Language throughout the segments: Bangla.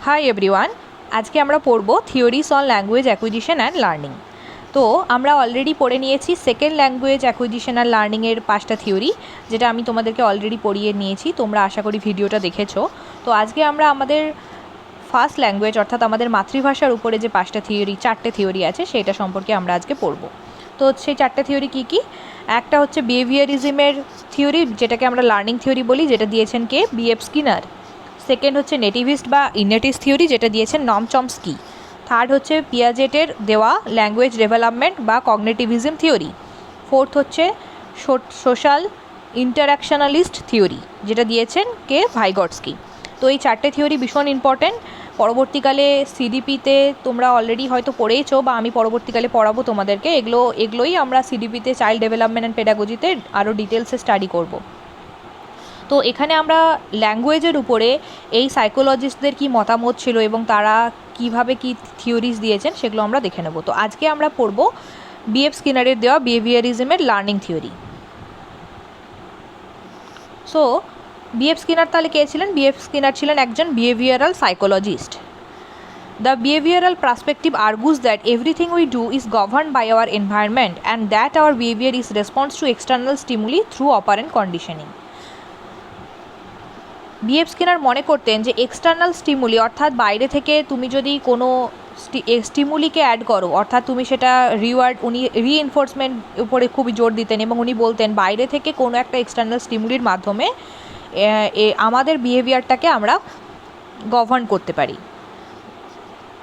হাই এভরিওয়ান, আজকে আমরা পড়ব theories on language acquisition and learning. তো আমরা অলরেডি পড়ে নিয়েছি সেকেন্ড ল্যাঙ্গুয়েজ অ্যাকুইজিশন অ্যান্ড লার্নিংয়ের 5টা থিওরি, যেটা আমি তোমাদেরকে অলরেডি পড়িয়ে নিয়েছি। তোমরা আশা করি ভিডিওটা দেখেছো। তো আজকে আমরা আমাদের ফার্স্ট ল্যাঙ্গুয়েজ অর্থাৎ আমাদের মাতৃভাষার উপরে যে 5টা থিওরি, 4টে থিওরি আছে, সেটা সম্পর্কে আমরা আজকে পড়ব। তো সেই 4টে থিওরি কী কী? একটা হচ্ছে বিহেভিয়ারিজমের থিওরি, যেটাকে আমরা লার্নিং থিওরি বলি, যেটা দিয়েছেন কে? B.F. স্কিনার। সেকেন্ড হচ্ছে নেটিভিস্ট বা ইনেটিস্ট থিওরি, যেটা দিয়েছেন নম চমস্কি। থার্ড হচ্ছে পিয়াজেটের দেওয়া ল্যাঙ্গুয়েজ ডেভেলপমেন্ট বা কগনিটিভিজম থিওরি। ফোর্থ হচ্ছে সোশ্যাল ইন্টারাকশনালিস্ট থিওরি, যেটা দিয়েছেন কে? ভাইগটস্কি। তো এই 4টে থিওরি ভীষণ ইম্পর্ট্যান্ট। পরবর্তীকালে সিডিপিতে তোমরা অলরেডি হয়তো পড়েইছো, বা আমি পরবর্তীকালে পড়াবো তোমাদেরকে। এগুলোই আমরা সিডিপিতে চাইল্ড ডেভেলপমেন্ট অ্যান্ড পেডাগোজিতে আরও ডিটেলসে স্টাডি করব। তো এখানে আমরা ল্যাঙ্গুয়েজের উপরে এই সাইকোলজিস্টদের কী মতামত ছিল এবং তারা কিভাবে কি থিওরিজ দিয়েছেন, সেগুলো আমরা দেখে নেব। তো আজকে আমরা পড়ব B.F. স্কিনারের দেওয়া বিহেভিয়ারিজমের learning theory. So B.F. Skinner তাহলে কে ছিলেন? B.F. স্কিনার ছিলেন একজন behavioural psychologist. The behavioral perspective argues that everything we do is governed by our environment and that our behavior is response to external stimuli through operant conditioning. B.F. Skinner মনে করতেন যে এক্সটার্নাল স্টিমুলি অর্থাৎ বাইরে থেকে তুমি যদি কোনো স্টিমুলিকে অ্যাড করো, অর্থাৎ তুমি সেটা উনি রিএনফোর্সমেন্ট উপরে খুবই জোর দিতেন এবং উনি বলতেন বাইরে থেকে কোনো একটা এক্সটার্নাল স্টিমুলির মাধ্যমে আমাদের বিহেভিয়ারটাকে আমরা গভর্ন করতে পারি।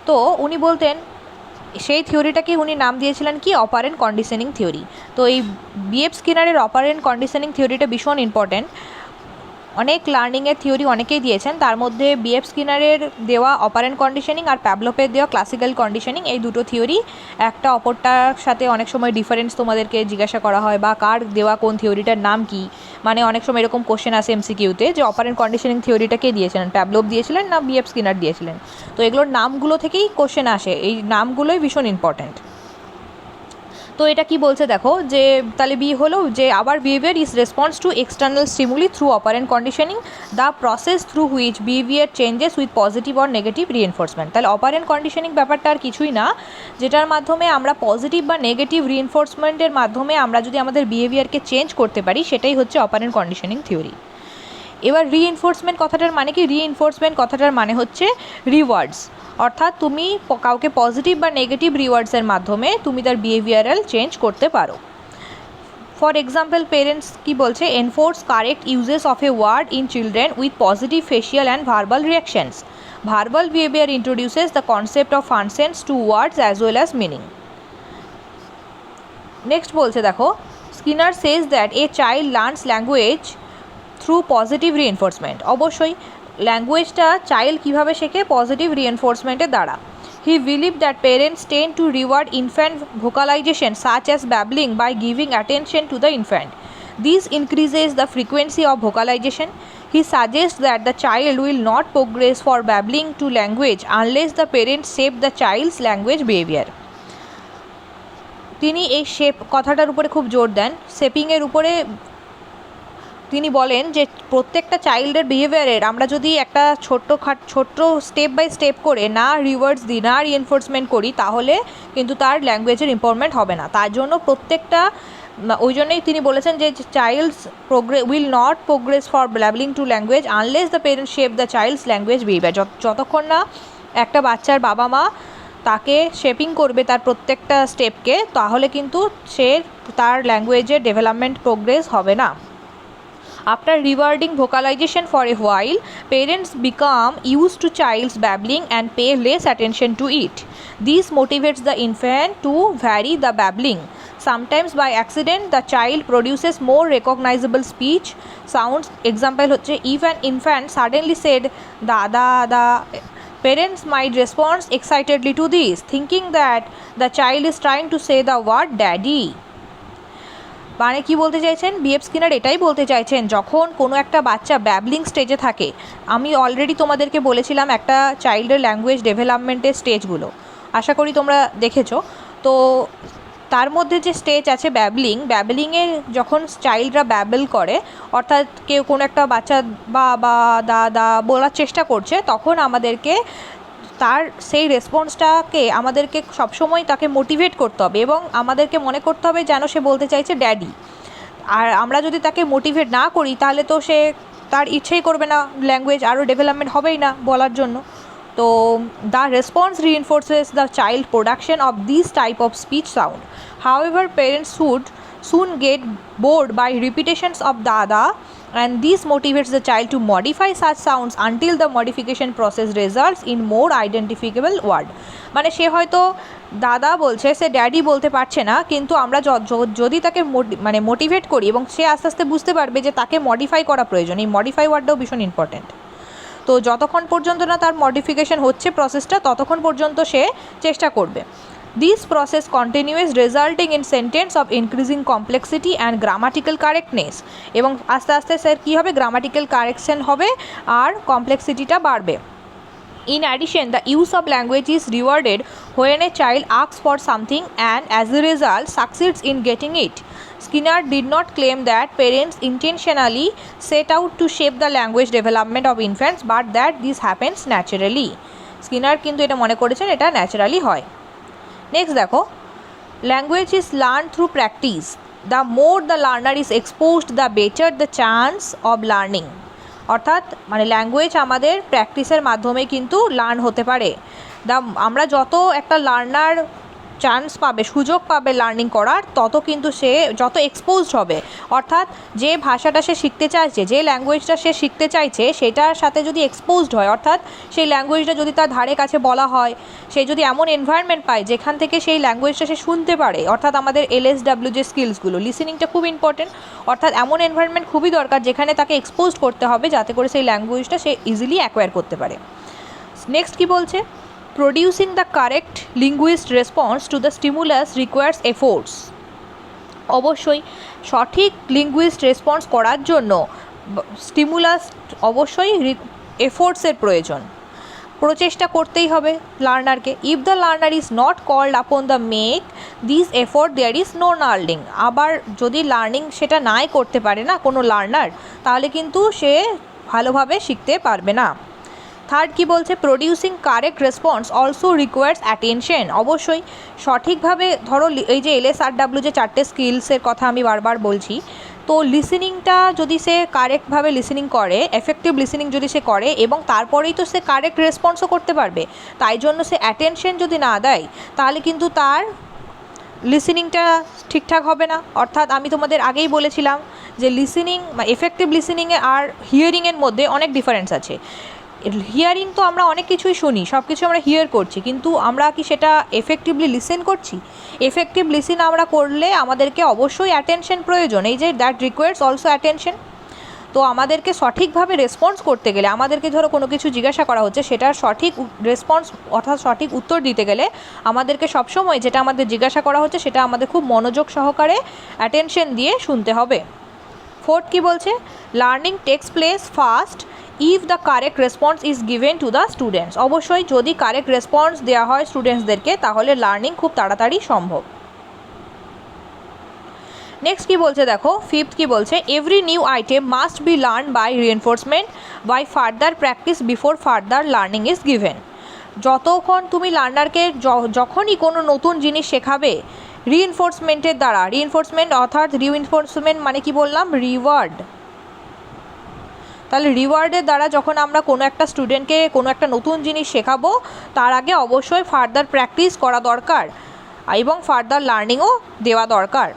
তো উনি বলতেন, সেই থিওরিটাকে উনি নাম দিয়েছিলেন কি? Operant conditioning theory. তো এই B.F. স্কিনারের অপারেন্ট কন্ডিশনিং থিওরিটা ভীষণ ইম্পর্ট্যান্ট। অনেক লার্নিংয়ের থিওরি অনেকেই দিয়েছেন, তার মধ্যে B.F. স্কিনারের দেওয়া অপারেন্ট কন্ডিশনিং আর প্যাভলভের দেওয়া ক্লাসিক্যাল কন্ডিশনিং, এই দুটো থিওরি একটা অপরটার সাথে অনেক সময় ডিফারেন্স তোমাদেরকে জিজ্ঞাসা করা হয়, বা কার দেওয়া কোন থিওরিটার নাম কি। মানে অনেক সময় এরকম কোশ্চেন আসে MCQতে যে অপারেন্ট কন্ডিশনিং থিওরিটা কে দিয়েছিলেন, প্যাভলভ দিয়েছিলেন না B.F. স্কিনার দিয়েছিলেন। তো এগুলোর নামগুলো থেকেই কোশ্চেন আসে, এই নামগুলোই ভীষণ ইম্পর্ট্যান্ট। তো এটা কি বলছে দেখো, যে তাহলে বি হলো যে our behaviour is response to external stimuli through operant conditioning, the process through which behaviour changes with positive or negative reinforcement. তাহলে অপারেন্ট কন্ডিশনিং ব্যাপারটা আর কিছুই না, যেটার মাধ্যমে আমরা পজিটিভ বা নেগেটিভ রিএনফোর্সমেন্টের মাধ্যমে আমরা যদি আমাদের বিহেভিয়ারকে চেঞ্জ করতে পারি, সেটাই হচ্ছে অপারেন্ট কন্ডিশনিং থিওরি। এবার রিএনফোর্সমেন্ট কথাটার মানে কি? রিএনফোর্সমেন্ট কথাটার মানে হচ্ছে রিওয়ার্ডস, অর্থাৎ তুমি কাউকে পজিটিভ বা নেগেটিভ রিওয়ার্ডসের মাধ্যমে তুমি তার বিহেভিয়ারাল চেঞ্জ করতে পারো। ফর এক্সাম্পল, পেরেন্টস কি বলছে? Enforce correct usages of a word in children with positive facial and verbal reactions. Verbal behaviour introduces the concept of functions to words as well as meaning. Next বলছে দেখো, Skinner says that a child learns language through positive reinforcement. অবশ্যই ল্যাঙ্গুয়েজটা চাইল্ড কীভাবে শেখে? পজিটিভ রিএনফোর্সমেন্টের দ্বারা। He believe that parents tend to reward infant vocalisation such as babbling by giving attention to the infant. This increases the frequency of vocalization. He suggests that the child will not progress for babbling to language unless the parents shape the child's language behavior. তিনি এই শেপ কথাটার উপরে খুব জোর দেন, শেপিংয়ের উপরে। তিনি বলেন যে প্রত্যেকটা চাইল্ডের বিহেভিয়ারের আমরা যদি একটা ছোট্ট স্টেপ বাই স্টেপ করে না রিওয়ার্ডস দিই, না রিএনফোর্সমেন্ট করি, তাহলে কিন্তু তার ল্যাঙ্গুয়েজের ইম্প্রুভমেন্ট হবে না। তার জন্য ওই জন্যই তিনি বলেছেন যে childs will not progress for babbling to language unless the parents shape the childs language behaviour. যতক্ষণ না একটা বাচ্চার বাবা মা তাকে শেপিং করবে তার প্রত্যেকটা স্টেপকে, তাহলে কিন্তু তার ল্যাঙ্গুয়েজের ডেভেলপমেন্ট প্রোগ্রেস হবে না। After rewarding vocalization for a while, parents become used to child's babbling and pay less attention to it. This motivates the infant to vary the babbling. Sometimes by accident, the child produces more recognizable speech sounds. Example হচ্ছে, if an infant suddenly said "da da," parents might respond excitedly to this, thinking that the child is trying to say the word daddy. মানে কি বলতে চাইছেন? B.F. স্কিনার এটাই বলতে চাইছেন, যখন কোনো একটা বাচ্চা ব্যাবলিং স্টেজে থাকে, আমি অলরেডি তোমাদেরকে বলেছিলাম একটা চাইল্ডের ল্যাঙ্গুয়েজ ডেভেলপমেন্টের স্টেজগুলো, আশা করি তোমরা দেখেছো। তো তার মধ্যে যে স্টেজ আছে ব্যাবলিংয়ে যখন চাইল্ডরা ব্যাবল করে, অর্থাৎ কেউ কোনো একটা বাচ্চা বা দাদা বলার চেষ্টা করছে, তখন আমাদেরকে তার সেই রেসপন্সটাকে আমাদেরকে সবসময় তাকে মোটিভেট করতে হবে এবং আমাদেরকে মনে করতে হবে যেন সে বলতে চাইছে ড্যাডি। আর আমরা যদি তাকে মোটিভেট না করি তাহলে তো সে তার ইচ্ছেই করবে না, ল্যাঙ্গুয়েজ আরও ডেভেলপমেন্ট হবেই না বলার জন্য। তো the response reinforces the child production of this type of speech sound. However parents should soon get bored by repetitions of dada, and this motivates the child to modify such sounds until the modification process results in more identifiable word. মানে সে হয়তো দাদা বলছে, সে ড্যাডি বলতে পারছে না, কিন্তু আমরা যদি তাকে মোটিভেট করি এবং সে আস্তে আস্তে বুঝতে পারবে যে তাকে মডিফাই করা প্রয়োজন। এই মডিফাই ওয়ার্ডটাও ভীষণ ইম্পর্ট্যান্ট। তো যতক্ষণ পর্যন্ত না তার মডিফিকেশন হচ্ছে প্রসেসটা, ততক্ষণ পর্যন্ত সে চেষ্টা করবে। This process continues, resulting in sentence of increasing complexity and grammatical correctness. এবং আস্তে আস্তে স্যার কী হবে, গ্রামাটিক্যাল কারেকশন হবে আর কমপ্লেক্সিটিটা বাড়বে। In addition, the use of language is rewarded when a child asks for something and as a result succeeds in getting it. Skinner did not claim that parents intentionally set out to shape the language development of infants, but that this happens naturally. Skinner কিন্তু এটা মনে করেছেন এটা ন্যাচারালি হয়। নেক্সট দেখো, language is learn through practice. The more the learner is exposed the better the chance of learning. অর্থাৎ ল্যাঙ্গুয়েজ আমাদের প্র্যাকটিসের মাধ্যমে কিন্তু লার্ন হতে পারে। আমরা যত একটা লার্নার চান্স পাবে, সুযোগ পাবে লার্নিং করার, তত কিন্তু সে যত এক্সপোজড হবে, অর্থাৎ যে ভাষাটা সে শিখতে চাইছে, যে ল্যাঙ্গুয়েজটা সে শিখতে চাইছে, সেটার সাথে যদি এক্সপোজড হয়, অর্থাৎ সেই ল্যাঙ্গুয়েজটা যদি তার ধারে কাছে বলা হয়, সে যদি এমন এনভায়রনমেন্ট পায় যেখান থেকে সেই ল্যাঙ্গুয়েজটা সে শুনতে পারে, অর্থাৎ আমাদের LSW যে স্কিলসগুলো, লিসেনিংটা খুব ইম্পর্টেন্ট, অর্থাৎ এমন এনভায়রনমেন্ট খুবই দরকার যেখানে তাকে এক্সপোজড করতে হবে যাতে করে সেই ল্যাঙ্গুয়েজটা সে ইজিলি অ্যাকোয়ার করতে পারে। নেক্সট কী বলছে, producing the correct linguist response to the stimulus requires efforts. অবশ্যই সঠিক লিঙ্গুইস্ট রেসপন্স করার জন্য স্টিমুলাস অবশ্যই এফোর্টসের প্রয়োজন, প্রচেষ্টা করতেই হবে লার্নারকে। If the learner is not called upon the make this effort there is no learning. আবার যদি লার্নিং সেটা নাই করতে পারে না কোনো লার্নার, তাহলে কিন্তু সে ভালোভাবে শিখতে পারবে না। থার্ড কী বলছে, producing correct response also requires attention. অবশ্যই সঠিকভাবে ধরো এই যে LSRW যে 4টে স্কিলসের কথা আমি বারবার বলছি, তো লিসেনিংটা যদি সে কারেক্টভাবে লিসেনিং করে, এফেক্টিভ লিসেনিং যদি সে করে, এবং তারপরেই তো সে কারেক্ট রেসপন্সও করতে পারবে। তাই জন্য সে অ্যাটেনশন যদি না দেয় তাহলে কিন্তু তার লিসেনিংটা ঠিকঠাক হবে না। অর্থাৎ আমি তোমাদের আগেই বলেছিলাম যে লিসেনিং এফেক্টিভ লিসেনিংয়ে আর হিয়ারিংয়ের মধ্যে অনেক ডিফারেন্স আছে। হিয়ারিং তো আমরা অনেক কিছুই শুনি, সব কিছু আমরা হিয়ার করছি, কিন্তু আমরা কি সেটা এফেক্টিভলি লিসেন করছি? এফেক্টিভ লিসেন আমরা করলে আমাদেরকে অবশ্যই অ্যাটেনশন প্রয়োজন, এই যে দ্যাট রিকোয়ার্স অলসো অ্যাটেনশন। তো আমাদেরকে সঠিকভাবে রেসপন্স করতে গেলে, আমাদেরকে ধরো কোনো কিছু জিজ্ঞাসা করা হচ্ছে, সেটার সঠিক রেসপন্স অর্থাৎ সঠিক উত্তর দিতে গেলে আমাদেরকে সবসময় যেটা আমাদের জিজ্ঞাসা করা হচ্ছে সেটা আমাদের খুব মনোযোগ সহকারে অ্যাটেনশন দিয়ে শুনতে হবে। ফোর্থ কী বলছে, learning takes place fast if the correct response is given to the students. অবশ্যই যদি কারেক্ট রেসপন্স দেওয়া হয় স্টুডেন্টসদেরকে তাহলে লার্নিং খুব তাড়াতাড়ি সম্ভব। নেক্সট কী বলছে দেখো, ফিফথ কী বলছে, every new item must be learn by reinforcement by further practice before further learning is given. যতক্ষণ তুমি লার্নারকে যখনই কোনো নতুন জিনিস শেখাবে রিএনফোর্সমেন্টের দ্বারা, রিএনফোর্সমেন্ট অর্থাৎ রিএনফোর্সমেন্ট মানে কি বললাম, রিওয়ার্ড। তাহলে রিওয়ার্ডের দ্বারা যখন আমরা কোনো একটা স্টুডেন্টকে কোনো একটা নতুন জিনিস শেখাবো, তার আগে অবশ্যই ফার্দার প্র্যাকটিস করা দরকার এবং ফার্দার লার্নিংও দেওয়া দরকার।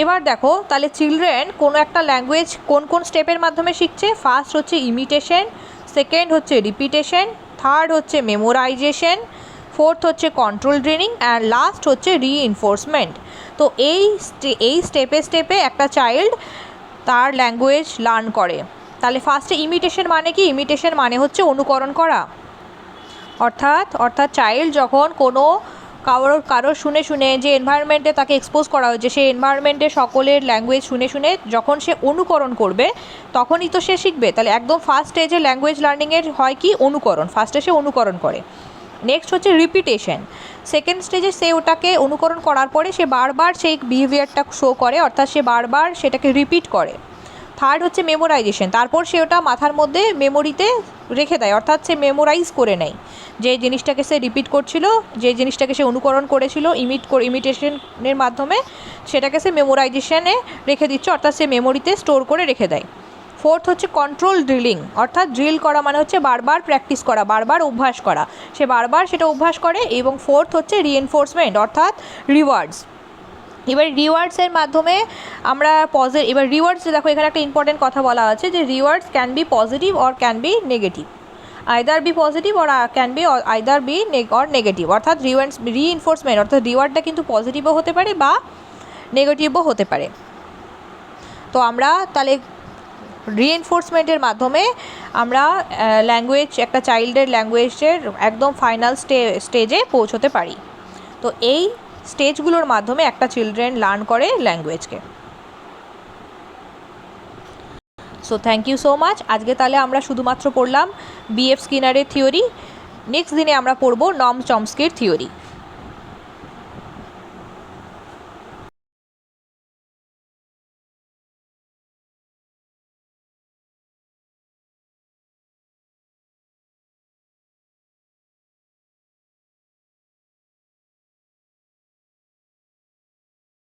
এবার দেখো তাহলে চিলড্রেন কোনো একটা ল্যাঙ্গুয়েজ কোন কোন স্টেপের মাধ্যমে শিখছে। ফার্স্ট হচ্ছে ইমিটেশন, সেকেন্ড হচ্ছে রিপিটেশন, থার্ড হচ্ছে মেমোরাইজেশন, ফোর্থ হচ্ছে কন্ট্রোল ট্রেনিং অ্যান্ড লাস্ট হচ্ছে রিইনফোর্সমেন্ট। তো এই স্টেপে একটা চাইল্ড তার ল্যাঙ্গুয়েজ লার্ন করে। তাহলে ফার্স্টে ইমিটেশন মানে কি, ইমিটেশন মানে হচ্ছে অনুকরণ করা। অর্থাৎ চাইল্ড যখন কোনো কারোর শুনে যে এনভায়রনমেন্টে তাকে এক্সপোজ করা হয়েছে, সেই এনভায়রনমেন্টে সকলের ল্যাঙ্গুয়েজ শুনে যখন সে অনুকরণ করবে তখনই তো সে শিখবে। তাহলে একদম ফার্স্ট স্টেজে ল্যাঙ্গুয়েজ লার্নিংয়ের হয় কি, অনুকরণ। ফার্স্টে সে অনুকরণ করে নেক্সট হচ্ছে রিপিটেশন। সেকেন্ড স্টেজে সে ওটাকে অনুকরণ করার পরে সে বারবার সেই বিহেভিয়ারটা শো করে, অর্থাৎ সে বারবার সেটাকে রিপিট করে। থার্ড হচ্ছে মেমোরাইজেশন, তারপর সে ওটা মাথার মধ্যে মেমোরিতে রেখে দেয়, অর্থাৎ সে মেমোরাইজ করে নেয় যে জিনিসটাকে সে রিপিট করছিল, যে জিনিসটাকে সে অনুকরণ করেছিল ইমিটেশনের মাধ্যমে, সেটাকে সে মেমোরাইজেশনে রেখে দিচ্ছে, অর্থাৎ সে মেমোরিতে স্টোর করে রেখে দেয়। ফোর্থ হচ্ছে কন্ট্রোল ড্রিলিং, অর্থাৎ ড্রিল করা মানে হচ্ছে বারবার প্র্যাকটিস করা, বারবার অভ্যাস করা, সে বারবার সেটা অভ্যাস করে। এবং ফোর্থ হচ্ছে রিএনফোর্সমেন্ট, অর্থাৎ রিওয়ার্ডস। এবার রিওয়ার্ডসের মাধ্যমে আমরা এবার রিওয়ার্ডস, দেখো এখানে একটা ইম্পর্টেন্ট কথা বলা আছে যে rewards can be positive or can be negative, either be positive or can be either be or negative, অর্থাৎ রিইনফোর্সমেন্ট অর্থাৎ রিওয়ার্ডটা কিন্তু পজিটিভও হতে পারে বা নেগেটিভও হতে পারে। তো আমরা তাহলে রিএনফোর্সমেন্টের মাধ্যমে আমরা ল্যাঙ্গুয়েজ, একটা চাইল্ডের ল্যাঙ্গুয়েজের একদম ফাইনাল স্টেজে পৌঁছতে পারি। তো এই স্টেজগুলোর মাধ্যমে একটা চিলড্রেন লার্ন করে ল্যাঙ্গুয়েজকে। So thank you so much. আজকে তাহলে আমরা শুধুমাত্র পড়লাম বিএফ স্কিনারের থিওরি। নেক্সট দিনে আমরা পড়ব নম চমস্কির থিওরি।